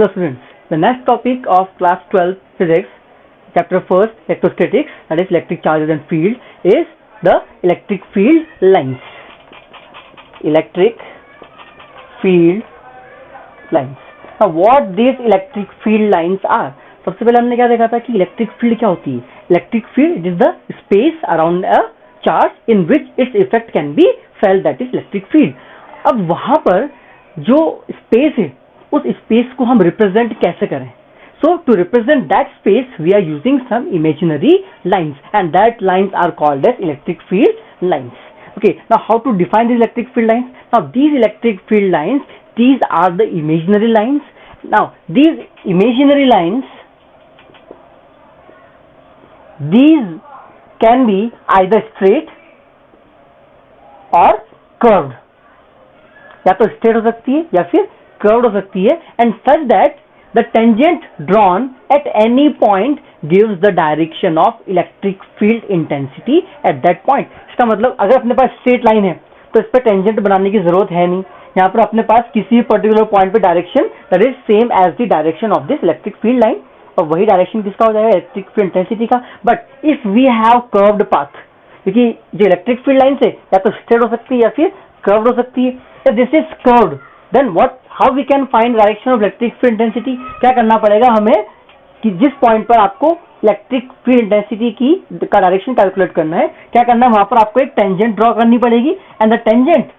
Hello students, the next topic of class 12 physics, chapter 1st electrostatics, that is electric charges and fields, is the electric field lines. Electric field lines. Now what these electric field lines are? सबसे पहले हमने क्या देखा था कि electric field क्या होती है. Electric field is the space around a charge in which its effect can be felt, that is electric field. अब वहां पर जो स्पेस है उस स्पेस को हम रिप्रेजेंट कैसे करें? So to represent that space we are using some imaginary lines and that lines are called as electric field lines. Okay, now how to define these electric field lines? Now these electric field lines, these are the imaginary lines. Now these imaginary lines, these can be either straight or curved. या तो straight हो सकती है या फिर curved हो सकती है, and such that the tangent drawn at any point gives the direction of electric field intensity at that point. इसका मतलब अगर अपने पास स्ट्रेट लाइन है तो इस पर टेंजेंट बनाने की जरूरत है नहीं. यहाँ पर अपने पास किसी पर्टिकुलर पॉइंट पे direction that is same as the direction of this electric field line, और वही डायरेक्शन किसका हो जाएगा? इलेक्ट्रिक फील्ड इंटेंसिटी का. But if we have curved path, क्योंकि जो इलेक्ट्रिक फील्ड लाइन से या तो स्ट्रेट हो सकती है या फिर कर्व्ड हो सकती है. If this is curved, then how we can find direction of electric field intensity? क्या करना पड़ेगा हमें कि जिस पॉइंट पर आपको इलेक्ट्रिक फील्ड इंटेंसिटी की का डायरेक्शन कैलकुलेट करना है, क्या करना है? वहां पर आपको एक टेंजेंट ड्रॉ करनी पड़ेगी, and the tangent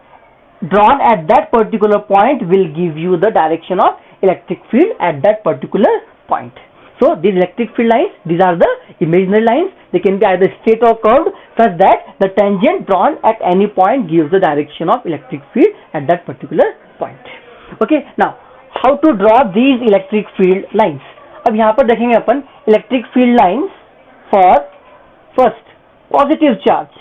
drawn at that particular point will give you the direction of electric field at that particular point. So these electric field lines, these are the imaginary lines. They can be either straight or curved, such that the tangent drawn at any point gives the direction of electric field at that particular point. Okay, now how to draw these electric field lines? अब यहाँ पर देखेंगे अपन electric field lines for first positive charge.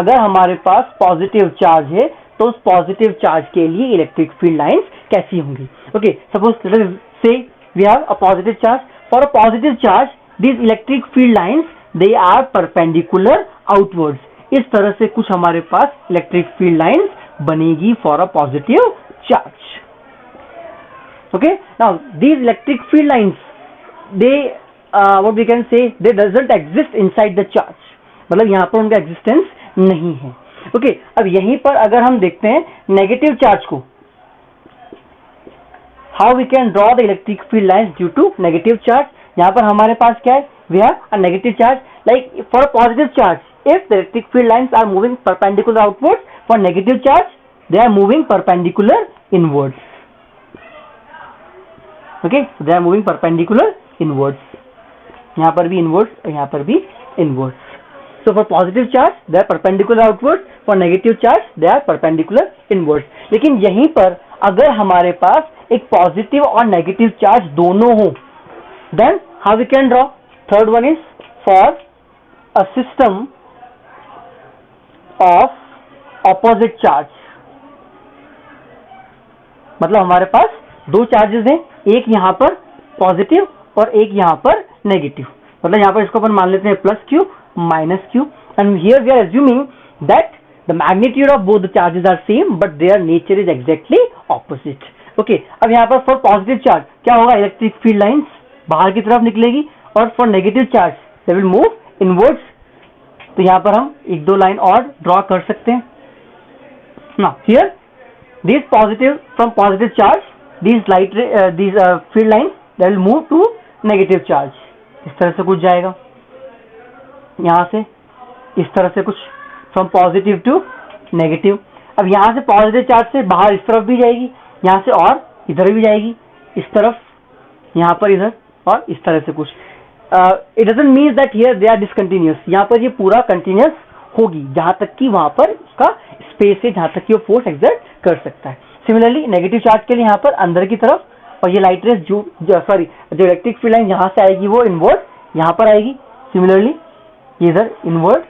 अगर हमारे पास positive charge है तो उस positive charge के लिए इलेक्ट्रिक फील्ड लाइंस कैसी होंगी? Okay, suppose let us say we have a positive charge. For a positive charge this electric field lines they are perpendicular outwards. इस तरह से कुछ हमारे पास इलेक्ट्रिक फील्ड लाइंस बनेगी for a positive charge. Okay, now these electric field lines they what we can say they doesn't exist inside the charge, मतलब यहाँ पर उनका एग्जिस्टेंस नहीं है. ओके, अब यहीं पर अगर हम देखते हैं नेगेटिव चार्ज को, how we can draw the electric field lines due to negative charge. यहाँ पर हमारे पास क्या है? We have a negative charge. Like for positive charge if the electric field lines are moving perpendicular outwards, for negative charge they are moving perpendicular inwards. Okay, they are moving perpendicular inwards. यहाँ पर भी inwards और यहाँ पर भी inwards. So for positive charge they are perpendicular outwards, for negative charge they are perpendicular inwards. लेकिन यहीं पर अगर हमारे पास एक पॉजिटिव और नेगेटिव चार्ज दोनों हो, then how we can draw? Third one is for a system of opposite charge. मतलब हमारे पास दो चार्जेस हैं, एक यहाँ पर पॉजिटिव और एक यहाँ पर नेगेटिव. मतलब यहाँ पर इसको अपन मान लेते हैं plus Q minus q, and here we are assuming that the magnitude of both the charges are same but their nature is exactly opposite. Okay, अब यहाँ पर for positive charge क्या होगा? इलेक्ट्रिक फील्ड लाइंस बाहर की तरफ निकलेगी, और for negative charge they will move inwards. तो यहाँ पर हम एक दो लाइन और ड्रॉ कर सकते हैं. Now here these positive from positive charge these light these field lines they will move to negative charge. इस तरह से कुछ जाएगा यहां से, इस तरह से कुछ फ्रॉम पॉजिटिव टू नेगेटिव. अब यहां से पॉजिटिव चार्ज से बाहर इस तरफ भी जाएगी, यहां से और इधर भी जाएगी, इस तरफ, यहां पर इधर, और इस तरह से कुछ. It doesn't mean that here they are discontinuous. यहां पर ये पूरा कंटिन्यूअस होगी जहां तक कि वहां पर उसका स्पेस है, जहां तक कि वो फोर्स एक्सर्ट कर सकता है. सिमिलरली नेगेटिव चार्ज के लिए यहाँ पर अंदर की तरफ, और ये लाइट रेस जो इलेक्ट्रिक फील्ड लाइन यहां से आएगी वो इनवर्ड यहां पर आएगी. सिमिलरली इधर इनवर्ड,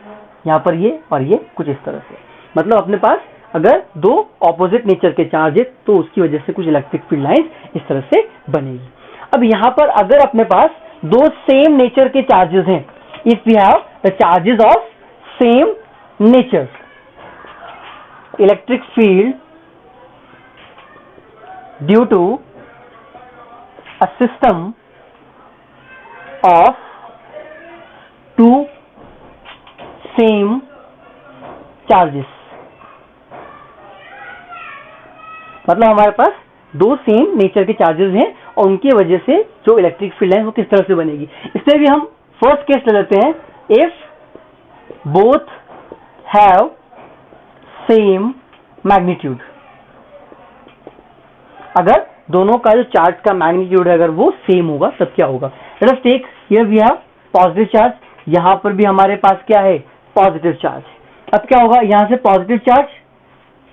यहाँ पर ये और ये कुछ इस तरह से. मतलब अपने पास अगर दो ऑपोजिट नेचर के चार्ज है तो उसकी वजह से कुछ इलेक्ट्रिक फील्ड लाइंस इस तरह से बनेगी. अब यहाँ पर अगर अपने पास दो सेम नेचर के चार्जेस हैं, if we have the charges of same nature, electric field due to a system of two same charges, मतलब हमारे पास दो सेम नेचर के चार्जेस हैं और उनकी वजह से जो इलेक्ट्रिक फील्ड है वो किस तरह से बनेगी। इसलिए भी हम फर्स्ट केस ले लेते हैं, if both have same magnitude. अगर दोनों का जो चार्ज का मैग्नीट्यूड है अगर वो सेम होगा तब क्या होगा। Let us take here we have positive charge, यहां पर भी हमारे पास क्या है पॉजिटिव चार्ज। अब क्या होगा, यहां से positive charge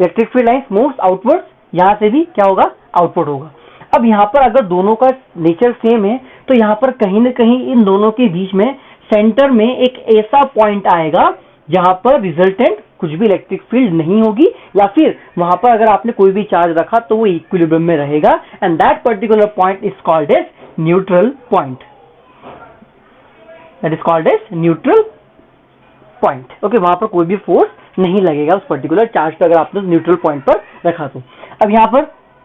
electric field lines moves outwards, यहां से भी क्या होगा आउटपुट होगा। अब यहां पर अगर दोनों का नेचर सेम है तो यहां पर कहीं ना कहीं इन दोनों के बीच में सेंटर में एक ऐसा पॉइंट आएगा जहां पर रिजल्टेंट कुछ भी इलेक्ट्रिक फील्ड नहीं होगी, या फिर वहां पर अगर आपने कोई भी चार्ज रखा तो वो इक्विलिब्रियम में रहेगा, and that particular point is called as neutral point. That is called as neutral point. Okay, वहां पर कोई भी फोर्स नहीं लगेगा उस पर्टिकुलर चार्ज पर अगर आपने न्यूट्रल पॉइंट पर रखा तो। अब यहाँ पर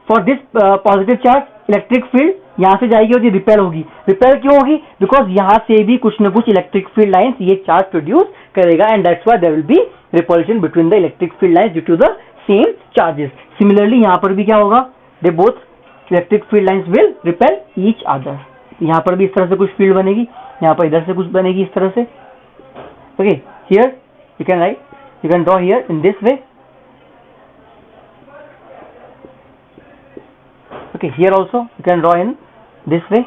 for this positive charge electric field यहां से जाएगी और ये रिपेल होगी। रिपेल क्यों होगी, बिकॉज यहां से भी कुछ न कुछ इलेक्ट्रिक फील्ड लाइंस ये चार्ज प्रोड्यूस करेगा, and that's why there will be repulsion between the electric field lines due to the same charges. Similarly यहां पर भी क्या होगा, they both electric field lines will repel each other. यहां पर भी इस तरह से कुछ फील्ड बनेगी, यहां पर इधर से कुछ बनेगी इस तरह से। Okay, here you can write, you can draw here in this way. Okay, here also you can draw in this way.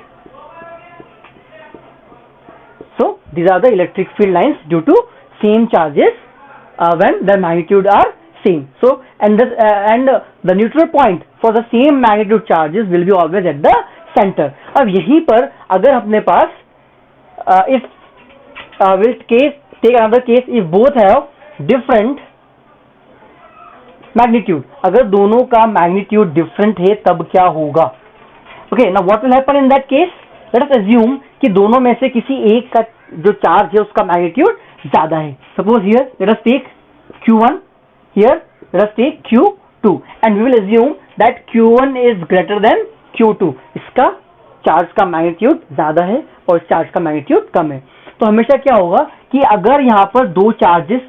So these are the electric field lines due to same charges when the magnitude are same. So and the neutral point for the same magnitude charges will be always at the center. अब यहीं पर अगर अपने पास if will case take another case, if both have different magnitude, अगर दोनों का magnitude different है तब क्या होगा। Okay, now what will happen in that case? Let us assume कि दोनों में से किसी एक का जो चार्ज है उसका magnitude ज्यादा है। Suppose here let us take Q1, here let us take Q2, and we will assume that Q1 is greater than Q2. इसका चार्ज का magnitude ज्यादा है और चार्ज का magnitude कम है। तो हमेशा क्या होगा कि अगर यहाँ पर दो चार्जेस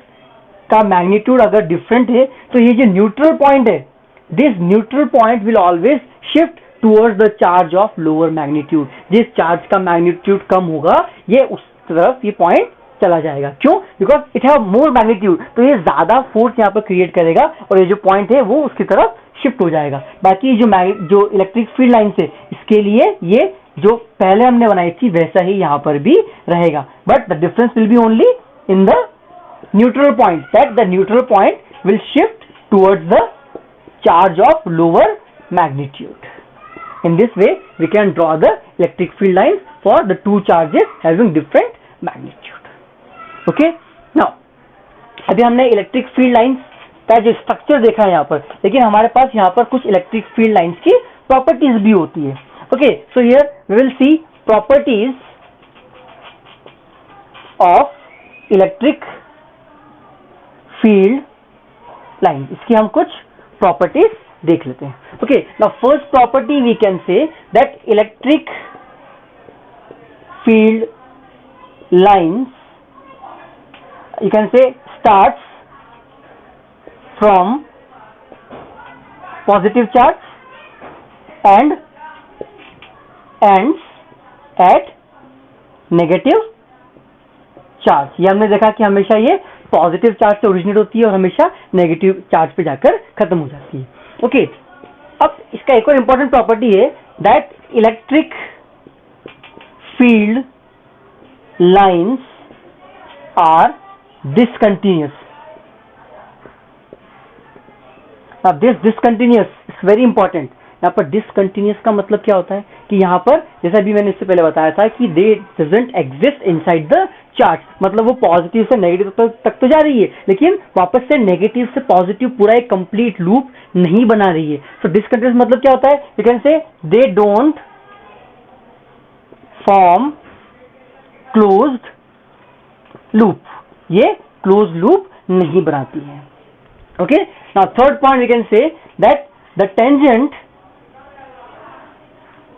का मैग्नीट्यूड अगर डिफरेंट है तो ये जो न्यूट्रल पॉइंट है, this neutral point will always shift towards the charge of lower magnitude. जिस चार्ज का मैग्नीट्यूड कम होगा ये उस तरफ ये पॉइंट चला जाएगा। क्यों, because it have more magnitude, तो ये ज्यादा फोर्स यहाँ पर क्रिएट करेगा और ये जो पॉइंट है वो उसकी तरफ शिफ्ट हो जाएगा। बाकी जो इलेक्ट्रिक फील्ड लाइन है इसके लिए ये जो पहले हमने बनाई थी वैसा ही यहां पर भी रहेगा, but the difference will be only in the neutral point, that the neutral point will shift towards the charge of lower magnitude. In this way we can draw the electric field lines for the two charges having different magnitude. Okay, now अभी हमने electric field lines का जो structure देखा है यहाँ पर, लेकिन हमारे पास यहाँ पर कुछ इलेक्ट्रिक फील्ड लाइंस की प्रॉपर्टीज भी होती है। Okay, so here we will see properties of electric field lines. इसकी हम कुछ properties देख लेते हैं। Okay, now first property we can say that electric field lines, you can say, starts from positive charge and ends at negative charge। ये हमने देखा कि हमेशा ये पॉजिटिव चार्ज से ओरिजिनेट होती है और हमेशा नेगेटिव चार्ज पे जाकर खत्म हो जाती है। ओके, अब इसका एक और इंपॉर्टेंट प्रॉपर्टी है that electric field lines are discontinuous. अब this discontinuous is very important. यहाँ पर डिसकंटिन्यूअस का मतलब क्या होता है कि यहाँ पर जैसा भी मैंने इससे पहले बताया था कि दे doesn't exist inside the charge, मतलब वो पॉजिटिव से नेगेटिव तक तो जा रही है लेकिन वापस से नेगेटिव से पॉजिटिव पूरा एक कंप्लीट लूप नहीं बना रही है। सो डिसकंटिन्यूअस मतलब क्या होता है, you can say they don't form closed loop, ये क्लोज लूप नहीं बनाती है। Okay, now third point we can say that the tangent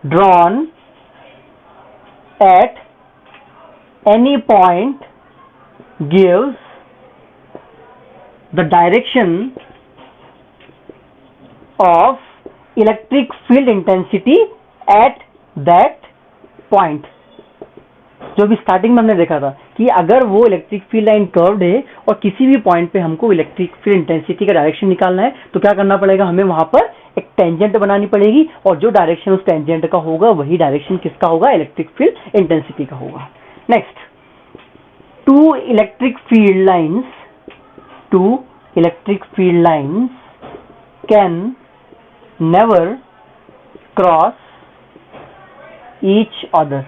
drawn at any point gives the direction of electric field intensity at that point. जो भी starting में हमने देखा था कि अगर वो इलेक्ट्रिक फील्ड लाइन कर्व्ड है और किसी भी पॉइंट पे हमको इलेक्ट्रिक फील्ड इंटेंसिटी का डायरेक्शन निकालना है तो क्या करना पड़ेगा, हमें वहां पर एक टेंजेंट बनानी पड़ेगी और जो डायरेक्शन उस टेंजेंट का होगा वही डायरेक्शन किसका होगा, इलेक्ट्रिक फील्ड इंटेंसिटी का होगा. Next, two electric field lines can never cross each other.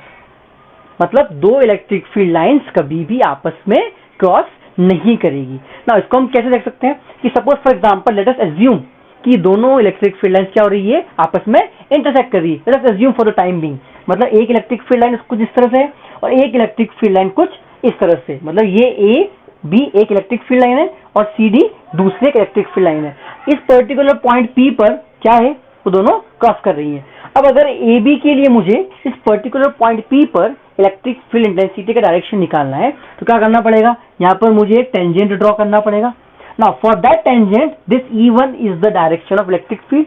मतलब दो इलेक्ट्रिक फील्ड लाइंस कभी भी आपस में क्रॉस नहीं करेगी ना. इसको हम कैसे देख सकते हैं कि suppose for example let us assume कि दोनों इलेक्ट्रिक फील्ड लाइंस क्या हो रही है, आपस में इंटरसेक्ट कर रही है. Let us assume for the time being, मतलब एक इलेक्ट्रिक फील्ड लाइन कुछ इस तरह से है और एक इलेक्ट्रिक फील्ड लाइन कुछ इस तरह से. मतलब ये ए बी एक इलेक्ट्रिक फील्ड लाइन है और सी डी दूसरे इलेक्ट्रिक फील्ड लाइन है. इस पर्टिकुलर पॉइंट पी पर क्या है, वो दोनों क्रॉस कर रही है. अब अगर ए बी के लिए मुझे इस पर्टिकुलर पॉइंट पी पर इलेक्ट्रिक फील्ड इंटेंसिटी का डायरेक्शन निकालना है तो क्या करना पड़ेगा, यहाँ पर मुझे एक टेंजेंट ड्रॉ करना पड़ेगा. Now for that tangent this E1 is the direction of electric field.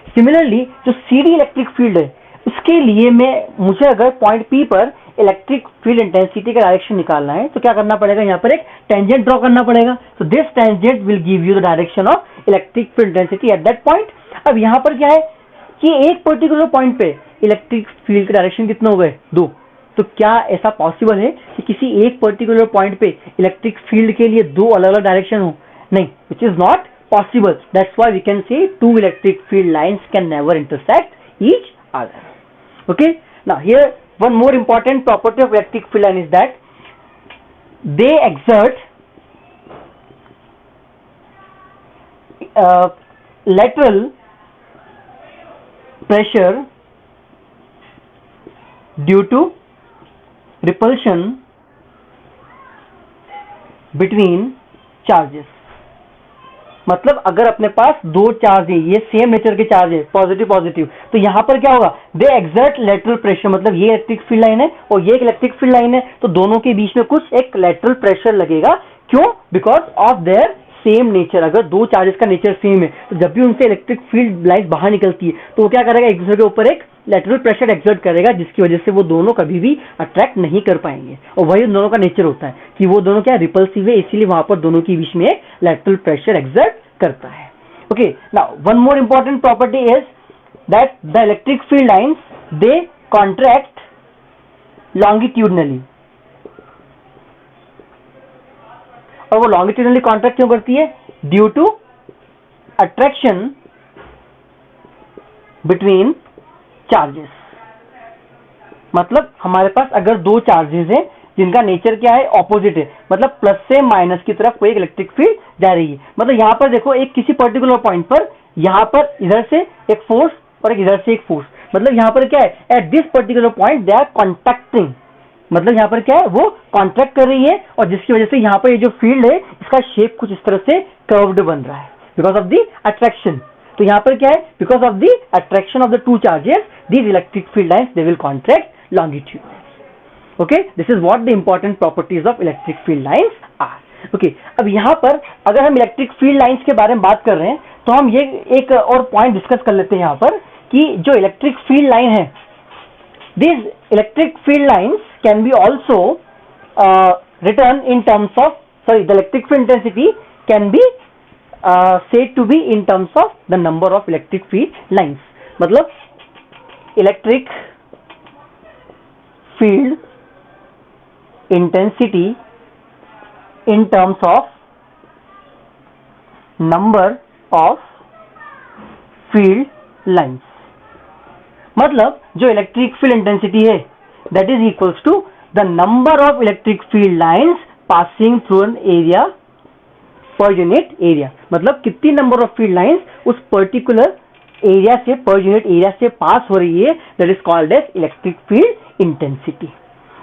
Similarly जो CD इलेक्ट्रिक फील्ड है उसके लिए मुझे अगर पॉइंट P पर इलेक्ट्रिक फील्ड इंटेंसिटी का डायरेक्शन निकालना है तो क्या करना पड़ेगा, यहाँ पर एक टेंजेंट ड्रॉ करना पड़ेगा. So this tangent will give you the direction of electric field intensity at that point. अब यहाँ पर क्या है कि एक पर्टिकुलर पॉइंट पे इलेक्ट्रिक फील्ड के डायरेक्शन कितने हो गए, 2. तो क्या ऐसा पॉसिबल है कि किसी एक पर्टिकुलर पॉइंट पे इलेक्ट्रिक फील्ड के लिए दो अलग अलग डायरेक्शन हो? नहीं, which is not possible. That's why we can say two electric field lines can never intersect each other. Okay, now here one more important property of electric field line is that they exert lateral pressure due to repulsion between charges. मतलब अगर अपने पास दो charge है, ये same nature के charge है, positive positive, तो यहां पर क्या होगा, दे एक्सर्ट लेटरल प्रेशर. मतलब ये इलेक्ट्रिक फील्ड लाइन है और ये एक इलेक्ट्रिक फील्ड लाइन है, तो दोनों के बीच में कुछ एक लेटरल प्रेशर लगेगा. क्यों? Because of their same nature. अगर दो चार्जेस का नेचर सेम है तो जब भी उनसे इलेक्ट्रिक फील्ड लाइन बाहर निकलती है तो वो क्या करेगा, एक दूसरे के ऊपर एक लेटरल प्रेशर एक्सर्ट करेगा, जिसकी वजह से वो दोनों कभी भी अट्रैक्ट नहीं कर पाएंगे. और वही उन दोनों का नेचर होता है कि वो दोनों क्या रिपल्सिव है, इसीलिए वहां पर दोनों के बीच में एक लेटरल प्रेशर एक्सर्ट करता है. Okay, now one more important property is that the electric field lines they contract longitudinally. और वो लॉन्गिट्यूडनली कॉन्ट्रैक्ट क्यों करती है? Due to attraction between charges. मतलब हमारे पास अगर दो चार्जेस हैं जिनका नेचर क्या है, ऑपोजिट है, मतलब प्लस से माइनस की तरफ कोई एक इलेक्ट्रिक फील्ड जा रही है. मतलब यहां पर देखो, एक किसी पर्टिकुलर पॉइंट पर यहां पर इधर से एक फोर्स और एक इधर से एक फोर्स. मतलब यहां पर क्या है, at this particular point they are contacting. मतलब यहां पर क्या है, वो कॉन्ट्रैक्ट कर रही है और जिसकी वजह से यहां पर ये जो फील्ड है इसका शेप कुछ इस तरह से कर्व्ड बन रहा है बिकॉज ऑफ द अट्रैक्शन. तो यहां पर क्या है, because of the attraction of the two charges these electric field lines they will contract longitude. Okay, this is what the important properties of electric field lines are. Okay, अब यहाँ पर अगर हम इलेक्ट्रिक फील्ड लाइंस के बारे में बात कर रहे हैं तो हम ये एक और पॉइंट डिस्कस कर लेते हैं यहाँ पर कि जो इलेक्ट्रिक फील्ड लाइन है, these electric field lines can be also written in terms of, sorry, the electric field intensity can be said to be in terms of the number of electric field lines. मतलब electric field intensity in terms of number of field lines. मतलब जो electric field intensity है that is equals to the number of electric field lines passing through an area per unit area. मतलब कितनी number of field lines उस particular area से, per unit area से pass हो रही है, that is called as electric field intensity.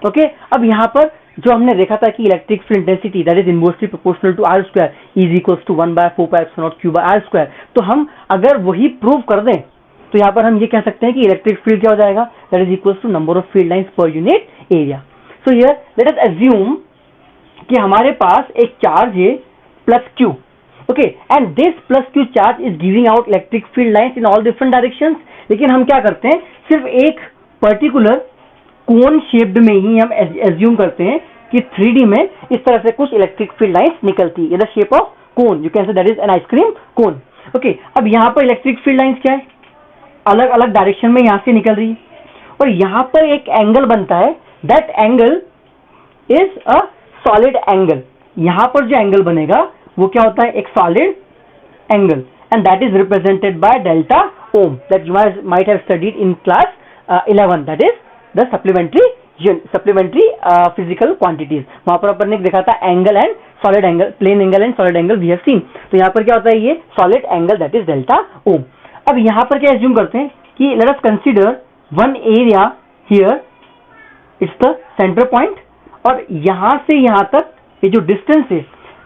Okay, अब यहां पर जो हमने देखा था कि electric field intensity that is inversely proportional to r square is equals to 1/4π/r². तो हम अगर वही प्रूव कर दें तो यहाँ पर हम ये कह सकते हैं कि इलेक्ट्रिक फील्ड क्या हो जाएगा, that is equal to number of field lines per unit area. So here let us assume कि हमारे पास एक चार्ज है plus q. Okay, and this plus q charge is giving out electric field lines in all different directions. लेकिन हम क्या करते हैं, सिर्फ एक पर्टिकुलर कोन शेप्ड में ही हम एज्यूम करते हैं कि 3D में इस तरह से कुछ इलेक्ट्रिक फील्ड लाइंस निकलती है. The shape of cone, you can say that is an ice cream cone. Okay, अब यहाँ पर इलेक्ट्रिक फील्ड लाइंस क्या है, अलग अलग डायरेक्शन में यहां से निकल रही है, और यहां पर एक एंगल बनता है. That angle is a solid angle. यहां पर जो एंगल बनेगा वो क्या होता है, एक solid angle, and that is represented by delta ohm. That you might have studied in class 11, that is the supplementary physical quantities. वहां पर अपन ने देखा था angle and solid angle, plane angle and solid angle we have seen. तो यहाँ पर क्या होता है, ये solid angle that is delta ohm. अब यहां पर क्या एज्यूम करते हैं कि let us consider one area here, it's the centre point, और यहां से यहां तक ये जो डिस्टेंस है,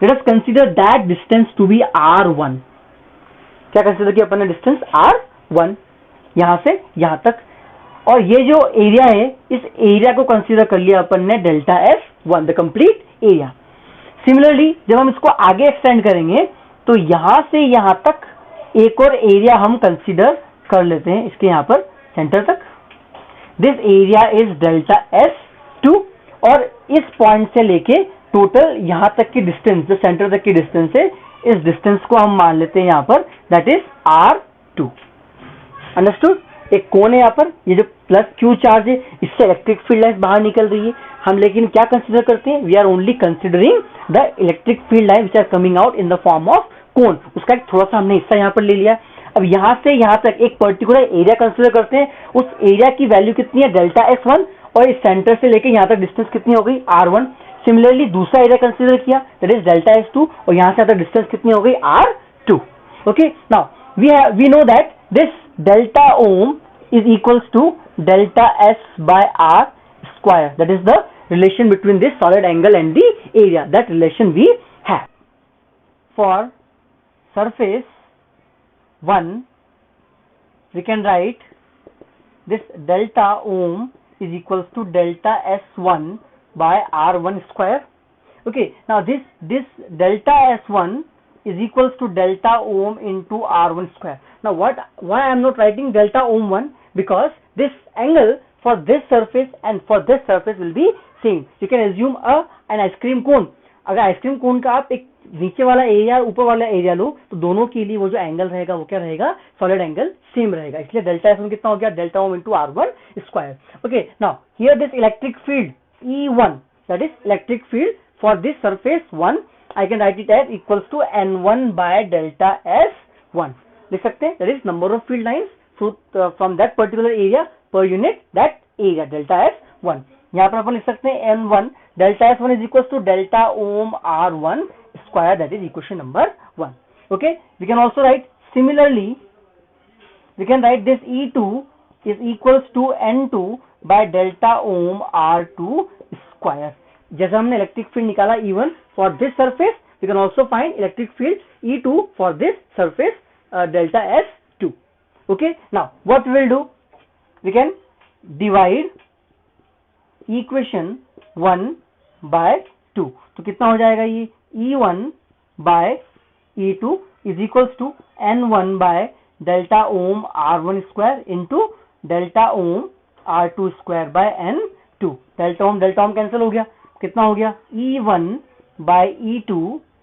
let us consider that distance to be R1. क्या कंसीडर किया अपन ने, डिस्टेंस R1 यहां से यहां तक, और ये जो एरिया है इस एरिया को कंसीडर कर लिया अपन ने delta S1, the complete area. Similarly जब हम इसको आगे एक्सटेंड करेंगे तो यहां से यहां तक एक और एरिया हम कंसीडर कर लेते हैं, इसके यहां पर सेंटर तक. This area is delta S2, और इस पॉइंट से लेके टोटल यहां तक की डिस्टेंस, जो सेंटर तक की डिस्टेंस है, इस डिस्टेंस को हम मान लेते हैं यहां पर दैट इज R2. अंडरस्टूड. एक कोन है यहाँ पर, ये जो प्लस क्यू चार्ज है इससे इलेक्ट्रिक फील्ड लाइंस बाहर निकल रही है. हम लेकिन क्या कंसीडर करते हैं, we are only considering the electric field line which are coming out in the form of cone. उसका एक थोड़ा सा हमने हिस्सा यहाँ पर ले लिया. अब यहां से यहां तक एक पर्टिकुलर एरिया कंसीडर करते हैं. उस एरिया की वैल्यू कितनी है, डेल्टा S1, और इस सेंटर से लेके यहां तक डिस्टेंस कितनी हो गई, R1. सिमिलरली दूसरा एरिया कंसीडर किया, दैट इज डेल्टा S2, और यहां से यहां तक डिस्टेंस कितनी हो गई, R2. Okay, now we know that this delta ohm is equals to delta S by R square. That is the relation between this solid angle and the area. That relation we have. For surface 1, we can write this delta ohm is equals to delta S1 by R1 square. Okay, now this delta S1 is equals to delta ohm into R1 square. Now why I am not writing delta ohm 1? Because this angle for this surface and for this surface will be same. You can assume an ice cream cone. अगर ice cream cone का आप एक नीचे वाला area ऊपर वाला area low तो दोनों के लिए वो जो एंगल रहेगा वो क्या रहेगा, सॉलिड एंगल सेम रहेगा. इसलिए डेल्टा एस कितना हो गया, delta ohm into R1 square. Okay, now here this electric field E1, that is electric field for this surface 1, I can write it as equals to N1 by delta S1. लिख सकते हैं, that is number of field lines from that particular area per unit that area, delta S1. यहाँ पर अपन लिख सकते हैं N1 delta S1 is equals to delta ohm R1 square, that is equation number 1. Okay, we can also write similarly, we can write this E2 is equals to N2 by delta ohm R2 square. जैसे हमने electric field निकाला E1 for this surface, we can also find electric field E2 for this surface delta S2. Okay, now what we will do, we can divide equation 1 by 2. तो कितना हो जाएगा ये, E1 by E2 is equals to N1 by delta ohm R1 square into delta ohm R2 square by N2. delta ohm cancel हो गया, कितना हो गया, E1 by E2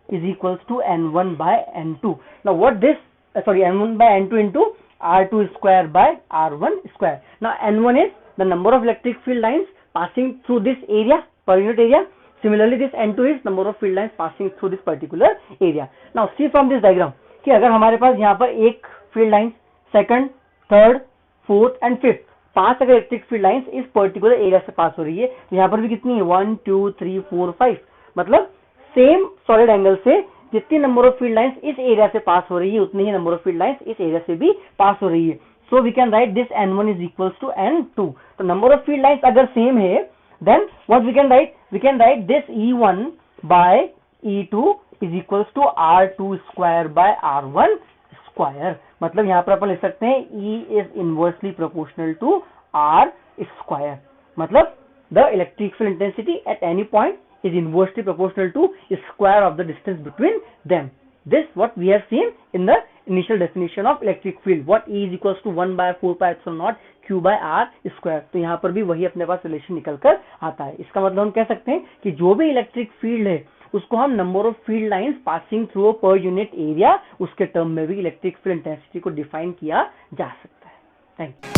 is equals to N1 by N2. Now what this, N1 by N2 into R2 square by R1 square. Now N1 is the number of electric field lines passing through this area per unit area. Similarly this N2 is number of field lines passing through this particular area. Now see from this diagram कि अगर हमारे पास यहाँ पर एक field line, second, third, fourth and fifth, 5 अगर electric field lines इस particular area से pass हो रही है, तो यहाँ पर भी कितनी है, 1 2 3 4 5, मतलब सेम सॉलिड एंगल से जितनी नंबर ऑफ फील्ड लाइंस इस एरिया से पास हो रही है उतनी ही नंबर ऑफ फील्ड लाइंस इस एरिया से भी पास हो रही है. So we can write this N1 is equals to N2. तो नंबर ऑफ फील्ड लाइंस अगर सेम है then what we can write this E1 by E2 is equals to R2 square by R1 square. मतलब यहाँ पर अपन लिख सकते हैं E is inversely proportional to R square, मतलब the electric field intensity at any point is inversely proportional to square of the distance between them. This what we have seen in the initial definition of electric field. What E is equals to 1 by 4 pi epsilon naught Q by R square. तो यहाँ पर भी वही अपने पास relation निकल कर आता है। इसका मतलब हम कह सकते हैं कि जो भी इलेक्ट्रिक फील्ड है उसको हम number of field lines passing through पर यूनिट एरिया, उसके टर्म में भी इलेक्ट्रिक फील्ड इंटेंसिटी को डिफाइन किया जा सकता है। Thank you.